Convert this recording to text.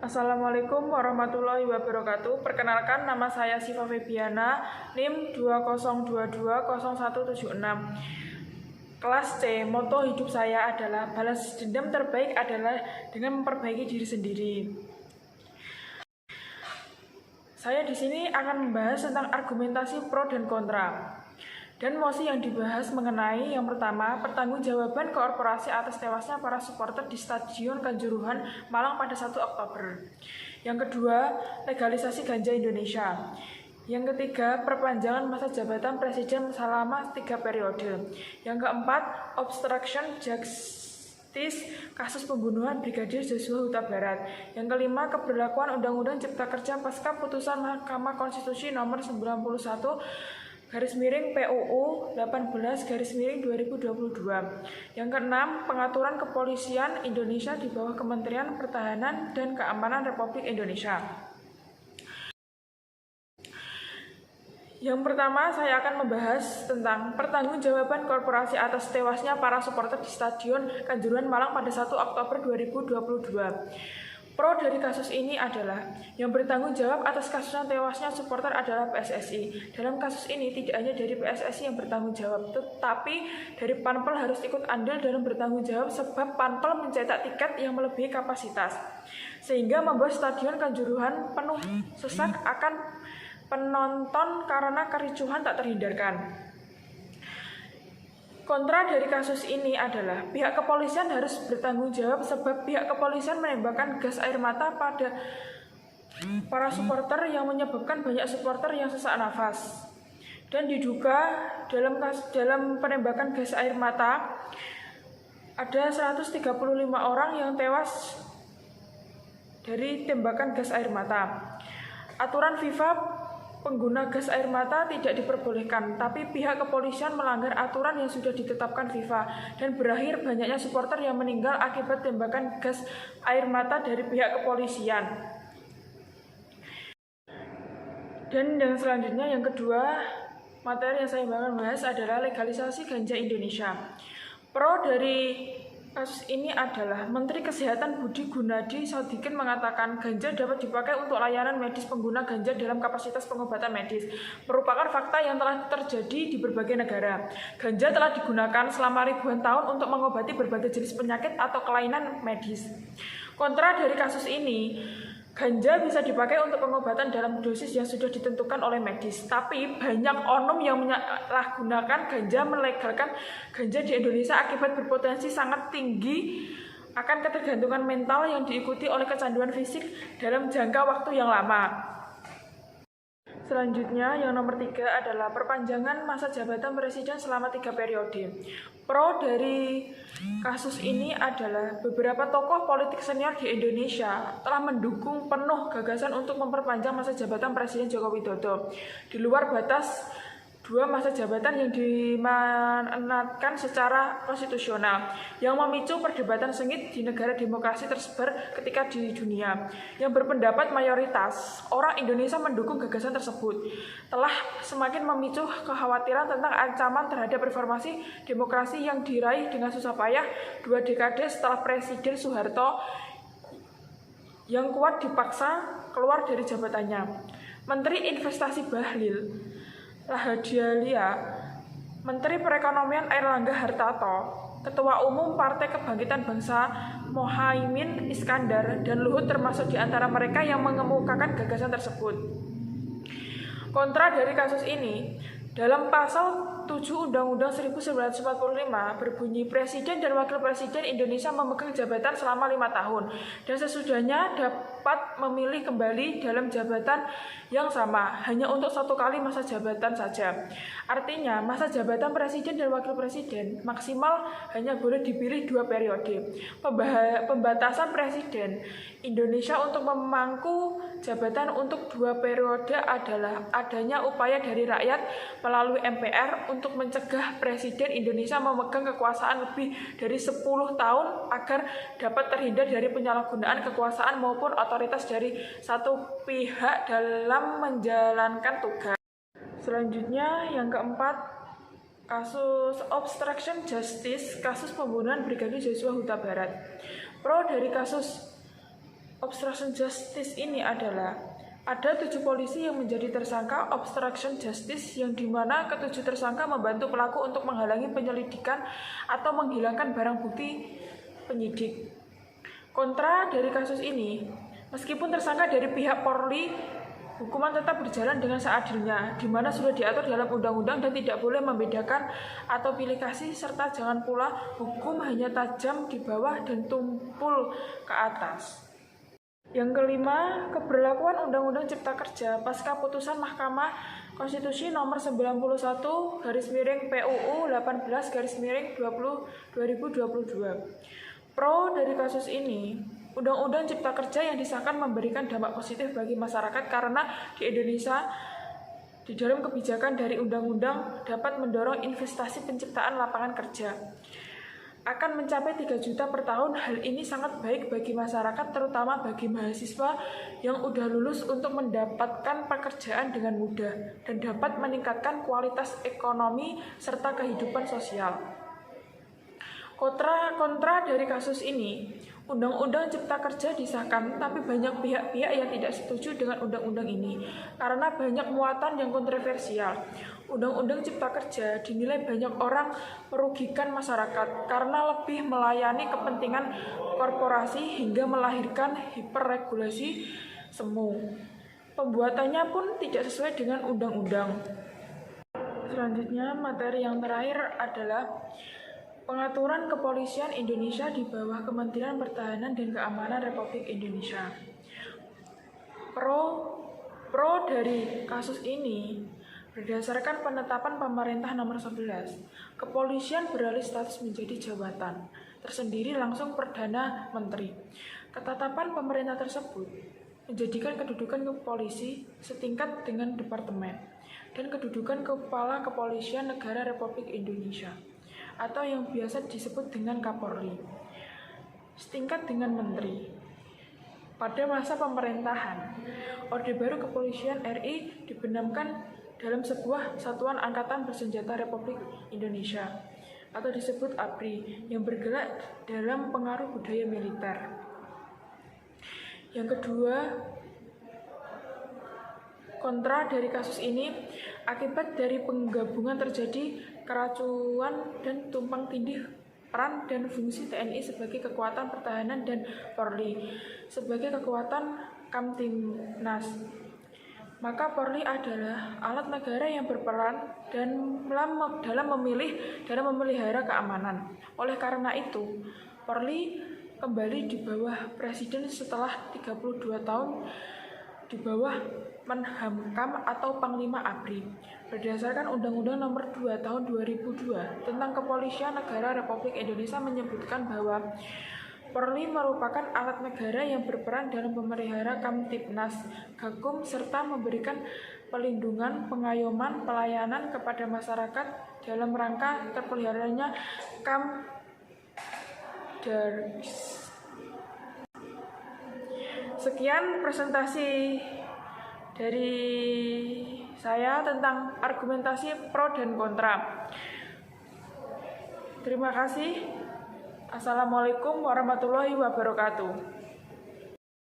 Assalamualaikum warahmatullahi wabarakatuh. Perkenalkan, nama saya Siva Febiana, NIM 20220176. Kelas C, moto hidup saya adalah balas dendam terbaik adalah dengan memperbaiki diri sendiri. Saya di sini akan membahas tentang argumentasi pro dan kontra. Dan mosi yang dibahas mengenai yang pertama, pertanggungjawaban korporasi atas tewasnya para supporter di Stadion Kanjuruhan, Malang pada 1 Oktober. Yang kedua, legalisasi ganja Indonesia. Yang ketiga, perpanjangan masa jabatan presiden selama 3 periode. Yang keempat, obstruction justice kasus pembunuhan Brigadir Joshua Huta Barat. Yang kelima, keberlakuan Undang-Undang Cipta Kerja pasca putusan Mahkamah Konstitusi nomor 91 PUU 18/2022. Yang keenam, pengaturan kepolisian Indonesia di bawah Kementerian Pertahanan dan Keamanan Republik Indonesia. Yang pertama, saya akan membahas tentang pertanggungjawaban korporasi atas tewasnya para supporter di Stadion Kanjuruhan Malang pada 1 Oktober 2022. Pro dari kasus ini adalah yang bertanggung jawab atas kasusnya tewasnya supporter adalah PSSI. Dalam kasus ini tidak hanya dari PSSI yang bertanggung jawab, tetapi dari Panpel harus ikut andil dalam bertanggung jawab sebab Panpel mencetak tiket yang melebihi kapasitas, sehingga membuat Stadion Kanjuruhan penuh sesak akan penonton karena kericuhan tak terhindarkan. Kontra dari kasus ini adalah pihak kepolisian harus bertanggung jawab sebab pihak kepolisian menembakkan gas air mata pada para supporter yang menyebabkan banyak supporter yang sesak nafas. Dan diduga dalam penembakan gas air mata ada 135 orang yang tewas dari tembakan gas air mata. Aturan FIFA pengguna gas air mata tidak diperbolehkan, tapi pihak kepolisian melanggar aturan yang sudah ditetapkan FIFA dan berakhir banyaknya supporter yang meninggal akibat tembakan gas air mata dari pihak kepolisian. Dan yang selanjutnya, yang kedua, materi yang saya akan bahas adalah legalisasi ganja Indonesia. Pro dari kasus ini adalah Menteri Kesehatan Budi Gunadi Sadikin mengatakan ganja dapat dipakai untuk layanan medis pengguna ganja dalam kapasitas pengobatan medis. Merupakan fakta yang telah terjadi di berbagai negara. Ganja telah digunakan selama ribuan tahun untuk mengobati berbagai jenis penyakit atau kelainan medis. Kontra dari kasus ini, ganja bisa dipakai untuk pengobatan dalam dosis yang sudah ditentukan oleh medis. Tapi banyak oknum yang menyalahgunakan ganja, melegalkan ganja di Indonesia akibat berpotensi sangat tinggi akan ketergantungan mental yang diikuti oleh kecanduan fisik dalam jangka waktu yang lama. Selanjutnya, yang nomor 3 adalah perpanjangan masa jabatan presiden selama 3 periode. Pro dari kasus ini adalah beberapa tokoh politik senior di Indonesia telah mendukung penuh gagasan untuk memperpanjang masa jabatan Presiden Joko Widodo di luar batas 2 masa jabatan yang dimanatkan secara konstitusional, yang memicu perdebatan sengit di negara demokrasi tersebar ketika di dunia. Yang berpendapat mayoritas orang Indonesia mendukung gagasan tersebut telah semakin memicu kekhawatiran tentang ancaman terhadap reformasi demokrasi yang diraih dengan susah payah 2 dekade setelah Presiden Soeharto yang kuat dipaksa keluar dari jabatannya. Menteri Investasi Bahlil Lahadalia, Menteri Perekonomian Airlangga Hartarto, Ketua Umum Partai Kebangkitan Bangsa Mohaimin Iskandar, dan Luhut termasuk di antara mereka yang mengemukakan gagasan tersebut. Kontra dari kasus ini, dalam pasal 7 Undang-Undang 1945 berbunyi Presiden dan Wakil Presiden Indonesia memegang jabatan selama 5 tahun dan sesudahnya dapat memilih kembali dalam jabatan yang sama hanya untuk 1 kali masa jabatan saja. Artinya masa jabatan Presiden dan Wakil Presiden maksimal hanya boleh dipilih 2 periode. Pembatasan Presiden Indonesia untuk memangku jabatan untuk 2 periode adalah adanya upaya dari rakyat melalui MPR untuk mencegah Presiden Indonesia memegang kekuasaan lebih dari 10 tahun agar dapat terhindar dari penyalahgunaan kekuasaan maupun otoritas dari satu pihak dalam menjalankan tugas. Selanjutnya, yang keempat, kasus obstruction justice, kasus pembunuhan Brigadir Joshua Huta Barat. Pro dari kasus obstruction justice ini adalah ada 7 polisi yang menjadi tersangka obstruction justice, yang dimana ke-7 tersangka membantu pelaku untuk menghalangi penyelidikan atau menghilangkan barang bukti penyidik. Kontra dari kasus ini, meskipun tersangka dari pihak Polri, hukuman tetap berjalan dengan seadilnya, di mana sudah diatur dalam undang-undang dan tidak boleh membedakan atau pilih kasih, serta jangan pula hukum hanya tajam di bawah dan tumpul ke atas. Yang kelima, keberlakuan Undang-Undang Cipta Kerja pasca putusan Mahkamah Konstitusi nomor 91 PUU 18 2022. Pro dari kasus ini, Undang-Undang Cipta Kerja yang disahkan memberikan dampak positif bagi masyarakat karena di Indonesia di dalam kebijakan dari undang-undang dapat mendorong investasi penciptaan lapangan kerja. Akan mencapai 3 juta per tahun. Hal ini sangat baik bagi masyarakat, terutama bagi mahasiswa yang udah lulus untuk mendapatkan pekerjaan dengan mudah dan dapat meningkatkan kualitas ekonomi serta kehidupan sosial. Kontra dari kasus ini, Undang-Undang Cipta Kerja disahkan, tapi banyak pihak-pihak yang tidak setuju dengan undang-undang ini karena banyak muatan yang kontroversial. Undang-Undang Cipta Kerja dinilai banyak orang merugikan masyarakat karena lebih melayani kepentingan korporasi hingga melahirkan hiperregulasi semu. Pembuatannya pun tidak sesuai dengan undang-undang. Selanjutnya, materi yang terakhir adalah pengaturan kepolisian Indonesia di bawah Kementerian Pertahanan dan Keamanan Republik Indonesia. Pro dari kasus ini, berdasarkan penetapan pemerintah nomor 11, kepolisian beralih status menjadi jabatan tersendiri langsung Perdana Menteri. Ketetapan pemerintah tersebut menjadikan kedudukan polisi setingkat dengan departemen dan kedudukan Kepala Kepolisian Negara Republik Indonesia atau yang biasa disebut dengan Kapolri, setingkat dengan Menteri. Pada masa pemerintahan Orde Baru Kepolisian RI dibenamkan dalam sebuah Satuan Angkatan Bersenjata Republik Indonesia atau disebut ABRI yang bergerak dalam pengaruh budaya militer. Yang kedua, kontra dari kasus ini, akibat dari penggabungan terjadi keracuan dan tumpang tindih peran dan fungsi TNI sebagai kekuatan pertahanan dan Polri sebagai kekuatan Kamtibnas. Maka Polri adalah alat negara yang berperan dalam memelihara keamanan. Oleh karena itu, Polri kembali di bawah Presiden setelah 32 tahun di bawah Menhamkam atau Panglima ABRI. Berdasarkan Undang-Undang Nomor 2 Tahun 2002 tentang Kepolisian Negara Republik Indonesia menyebutkan bahwa Polri merupakan alat negara yang berperan dalam memelihara Kamtibnas, Gakum, serta memberikan perlindungan, pengayoman, pelayanan kepada masyarakat dalam rangka terpeliharanya Kamdars. Sekian presentasi dari saya tentang argumentasi pro dan kontra. Terima kasih. Assalamualaikum warahmatullahi wabarakatuh.